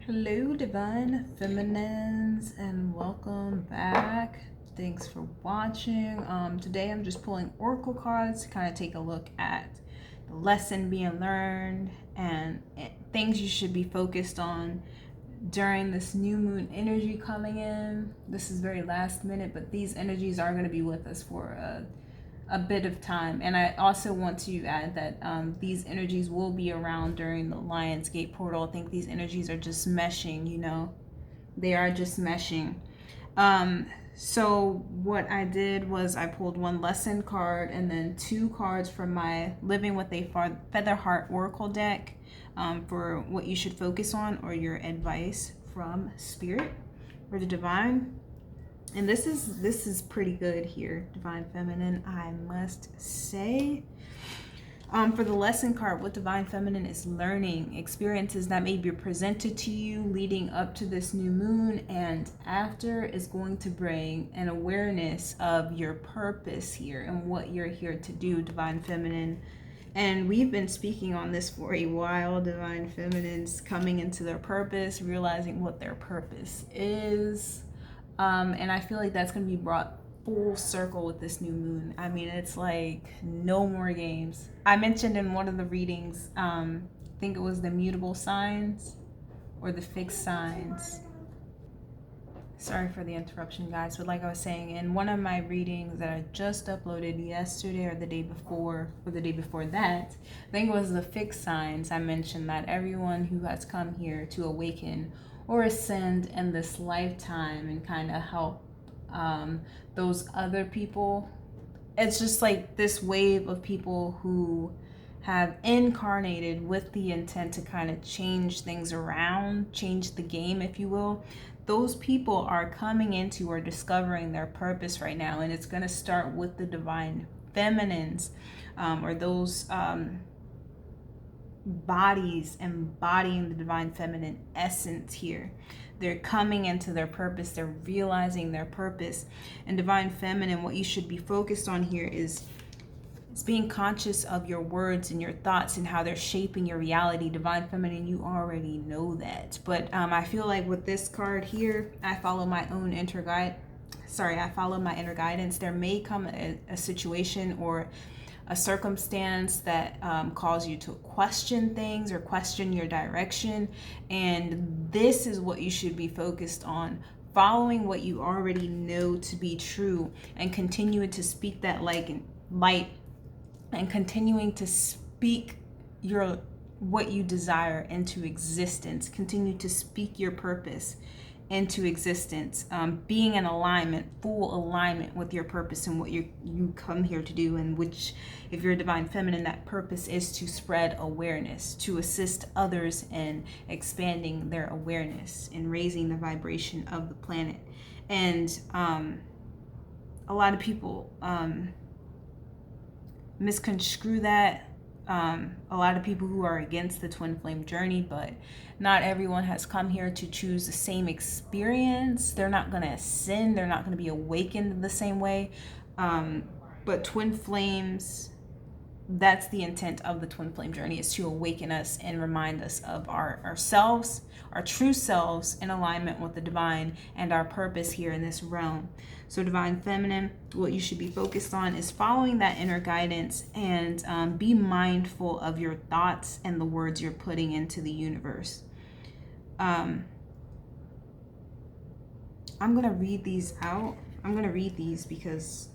Hello, Divine Feminines, and welcome back. Thanks for watching. Today I'm just pulling oracle cards to kind of take a look at the lesson being learned and things you should be focused on during this new moon energy coming in. This is very last minute, but these energies are going to be with us for a bit of time. And I also want to add that these energies will be around during the Lionsgate portal. I think these energies are just meshing. They are just meshing. So what I did was I pulled one lesson card and then two cards from my Living with a Feather Heart Oracle deck for what you should focus on or your advice from Spirit or the Divine. And this is pretty good here, Divine Feminine, I must say. For the lesson card, what Divine Feminine is learning, experiences that may be presented to you leading up to this new moon and after is going to bring an awareness of your purpose here and what you're here to do, Divine Feminine. And we've been speaking on this for a while, Divine Feminines coming into their purpose, realizing what their purpose is. And I feel like that's going to be brought full circle with this new moon. I mean, it's like no more games. I mentioned in one of the readings, I think it was the mutable signs or the fixed signs. Sorry for the interruption, guys, but like I was saying, in one of my readings that I just uploaded yesterday or the day before, or the day before that, I think it was the fixed signs. I mentioned that everyone who has come here to awaken or ascend in this lifetime and kind of help those other people, it's just like this wave of people who have incarnated with the intent to kind of change things around, change the game, if you will. Those people are coming into or discovering their purpose right now, and it's going to start with the Divine Feminines, or those bodies embodying the Divine Feminine essence here. They're coming into their purpose, they're realizing their purpose. And Divine Feminine, what you should be focused on here is being conscious of your words and your thoughts and how they're shaping your reality. Divine Feminine, you already know that. But I feel like with this card here, I follow my own I follow my inner guidance. There may come a situation or a circumstance that calls you to question things or question your direction. And this is what you should be focused on. Following what you already know to be true and continuing to speak that light and continuing to speak what you desire into existence. Continue to speak your purpose into existence, being in alignment, full alignment with your purpose and what you come here to do, and which, if you're a Divine Feminine, that purpose is to spread awareness, to assist others in expanding their awareness and raising the vibration of the planet. And a lot of people misconstrue that. A lot of people who are against the twin flame journey, but not everyone has come here to choose the same experience. They're not going to ascend, they're not going to be awakened the same way. But twin flames, that's the intent of the twin flame journey, is to awaken us and remind us of ourselves, our true selves, in alignment with the divine and our purpose here in this realm. So Divine Feminine, what you should be focused on is following that inner guidance and be mindful of your thoughts and the words you're putting into the universe. I'm going to read these out. I'm going to read these because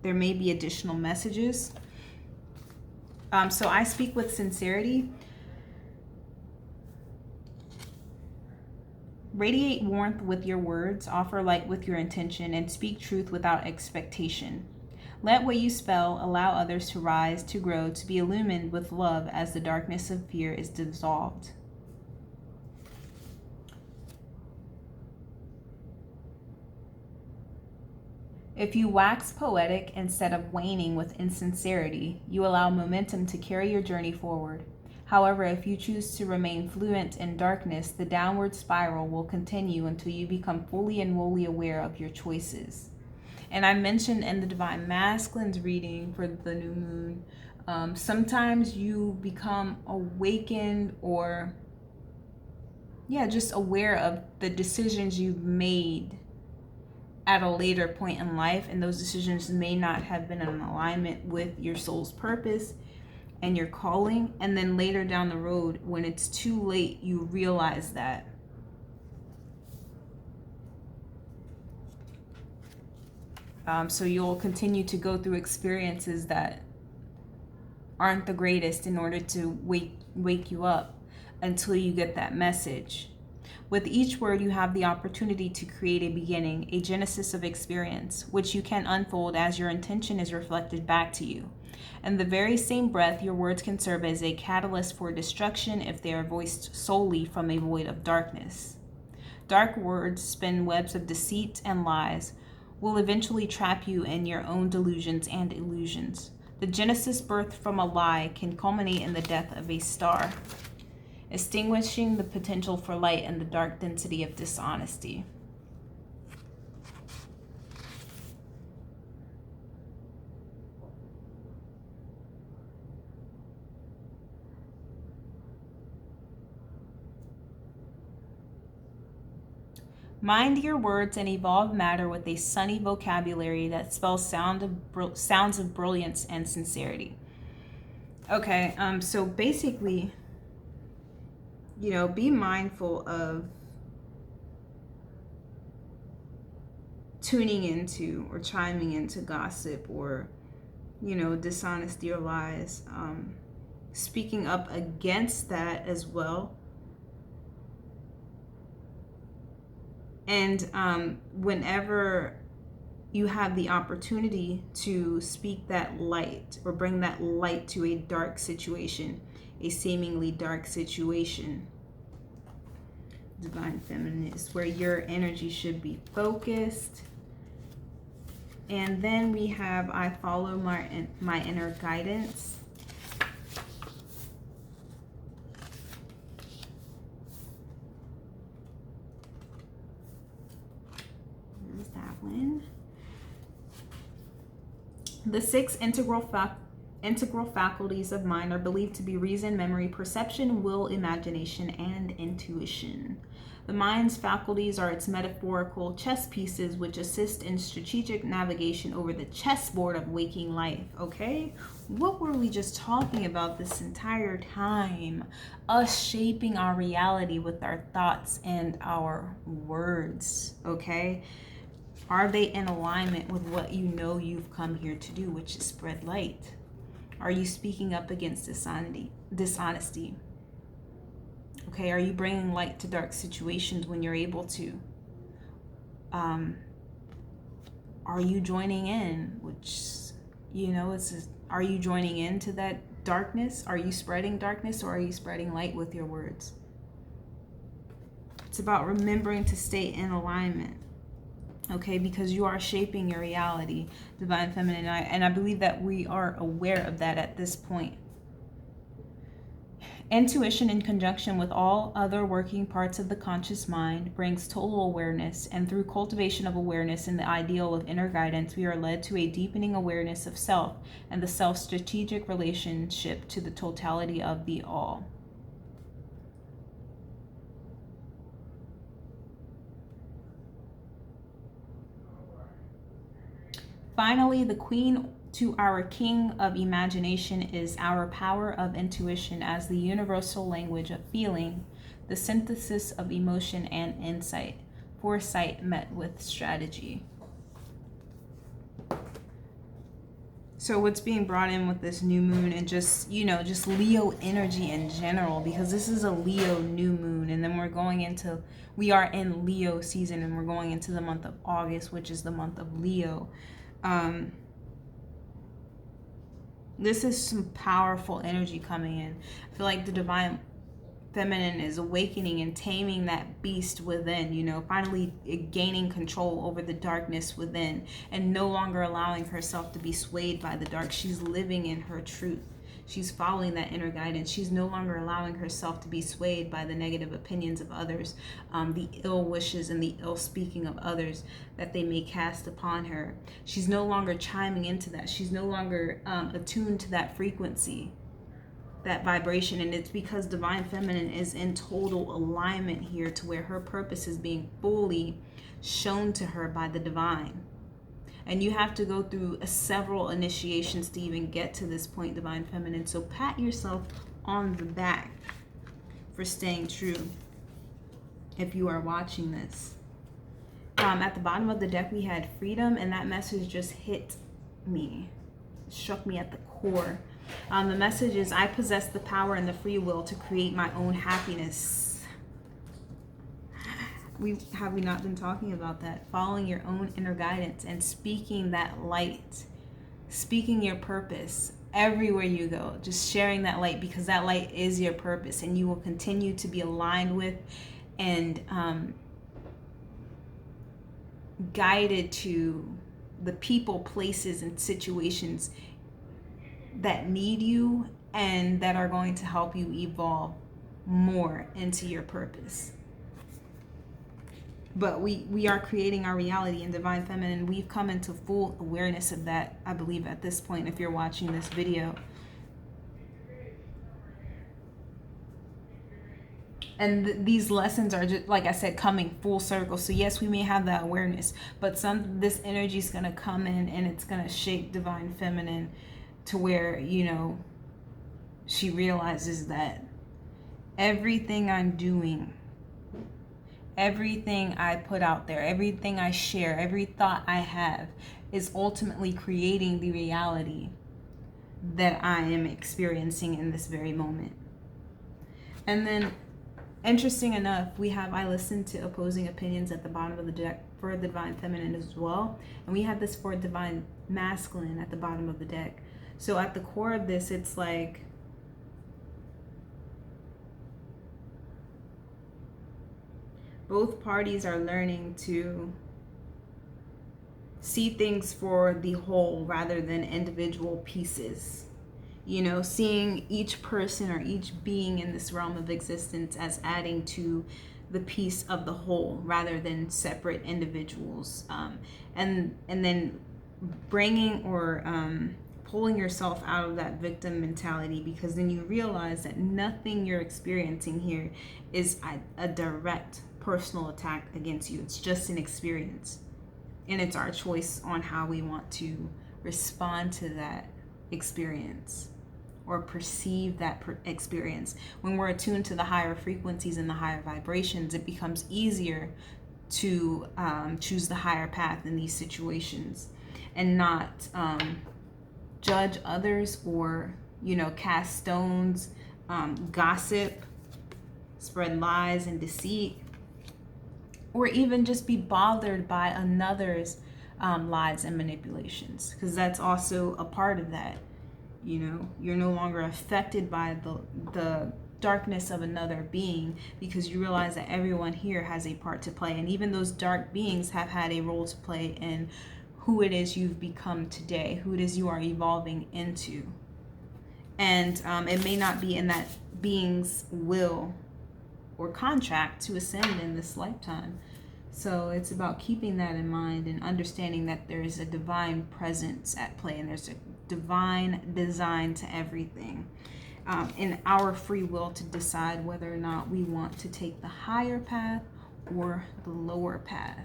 there may be additional messages. So I speak with sincerity. Radiate warmth with your words, offer light with your intention, and speak truth without expectation. Let what you spell allow others to rise, to grow, to be illumined with love as the darkness of fear is dissolved. If you wax poetic instead of waning with insincerity, you allow momentum to carry your journey forward. However, if you choose to remain fluent in darkness, the downward spiral will continue until you become fully and wholly aware of your choices. And I mentioned in the Divine Masculines reading for the new moon, sometimes you become awakened or yeah, just aware of the decisions you've made at a later point in life, and those decisions may not have been in alignment with your soul's purpose and your calling, and then later down the road when it's too late you realize that. So you'll continue to go through experiences that aren't the greatest in order to wake you up until you get that message. With each word, you have the opportunity to create a beginning, a genesis of experience, which you can unfold as your intention is reflected back to you. In the very same breath, your words can serve as a catalyst for destruction if they are voiced solely from a void of darkness. Dark words spin webs of deceit and lies, will eventually trap you in your own delusions and illusions. The genesis birthed from a lie can culminate in the death of a star, extinguishing the potential for light in the dark density of dishonesty. Mind your words and evolve matter with a sunny vocabulary that spells sounds of brilliance and sincerity. Okay, so basically, be mindful of tuning into or chiming into gossip or, dishonesty or lies. Speaking up against that as well. And whenever you have the opportunity to speak that light or bring that light to a dark situation, a seemingly dark situation, Divine Feminine is where your energy should be focused. And then we have I follow my inner guidance. There's that one. The 6 integral faculties of mind are believed to be reason, memory, perception, will, imagination, and intuition. The mind's faculties are its metaphorical chess pieces which assist in strategic navigation over the chessboard of waking life, okay? What were we just talking about this entire time? Us shaping our reality with our thoughts and our words, okay? Are they in alignment with what you know you've come here to do, which is spread light? Are you speaking up against dishonesty? Okay, are you bringing light to dark situations when you're able to? Are you joining in, are you joining into that darkness? Are you spreading darkness, or are you spreading light with your words? It's about remembering to stay in alignment. Okay, because you are shaping your reality, Divine Feminine, and I believe that we are aware of that at this point. Intuition, in conjunction with all other working parts of the conscious mind, brings total awareness, and through cultivation of awareness and the ideal of inner guidance, we are led to a deepening awareness of self and the self's strategic relationship to the totality of the all. Finally, the queen to our king of imagination is our power of intuition as the universal language of feeling, the synthesis of emotion and insight, foresight met with strategy. So what's being brought in with this new moon and just Leo energy in general, because this is a Leo new moon, and then we are in Leo season, and we're going into the month of August, which is the month of Leo. This is some powerful energy coming in. I feel like the Divine Feminine is awakening and taming that beast within, finally gaining control over the darkness within and no longer allowing herself to be swayed by the dark. She's living in her truth. She's following that inner guidance. She's no longer allowing herself to be swayed by the negative opinions of others, the ill wishes and the ill speaking of others that they may cast upon her. She's no longer chiming into that. She's no longer attuned to that frequency that vibration. And it's because Divine Feminine is in total alignment here, to where her purpose is being fully shown to her by the divine. And you have to go through several initiations to even get to this point, Divine Feminine. So pat yourself on the back for staying true if you are watching this. At the bottom of the deck, we had freedom, and that message just hit me. It struck me at the core. The message is, I possess the power and the free will to create my own happiness. Have we not been talking about that? Following your own inner guidance and speaking that light, speaking your purpose everywhere you go, just sharing that light, because that light is your purpose, and you will continue to be aligned with and guided to the people, places, and situations that need you and that are going to help you evolve more into your purpose. But we are creating our reality in Divine Feminine. We've come into full awareness of that, I believe, at this point, if you're watching this video. And these lessons are just, like I said, coming full circle. So yes, we may have that awareness, but this energy is going to come in, and it's going to shape Divine Feminine to where, you know, she realizes that everything I'm doing, everything I put out there, everything I share, every thought I have is ultimately creating the reality that I am experiencing in this very moment. And then, interesting enough, we have, I listen to opposing opinions at the bottom of the deck for the Divine Feminine as well. And we have this for Divine Masculine at the bottom of the deck. So at the core of this, it's like, both parties are learning to see things for the whole rather than individual pieces. You know, seeing each person or each being in this realm of existence as adding to the piece of the whole rather than separate individuals. And then bringing or pulling yourself out of that victim mentality, because then you realize that nothing you're experiencing here is a direct personal attack against you. It's just an experience, and it's our choice on how we want to respond to that experience or perceive that experience. When we're attuned to the higher frequencies and the higher vibrations, it becomes easier to choose the higher path in these situations and not judge others or, you know, cast stones, gossip, spread lies and deceit, or even just be bothered by another's lies and manipulations, because that's also a part of that. You know, you're no longer affected by the darkness of another being, because you realize that everyone here has a part to play, and even those dark beings have had a role to play in who it is you've become today, who it is you are evolving into. And it may not be in that being's will or contract to ascend in this lifetime. So it's about keeping that in mind and understanding that there is a divine presence at play, and there's a divine design to everything, in our free will to decide whether or not we want to take the higher path or the lower path.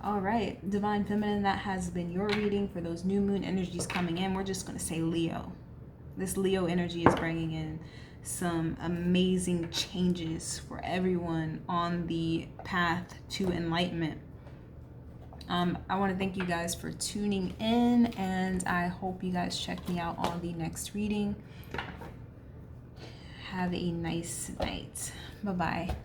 All right, Divine Feminine, that has been your reading for those new moon energies coming in. We're just going to say Leo. This Leo energy is bringing in some amazing changes for everyone on the path to enlightenment. I want to thank you guys for tuning in, and I hope you guys check me out on the next reading. Have a nice night. Bye-bye.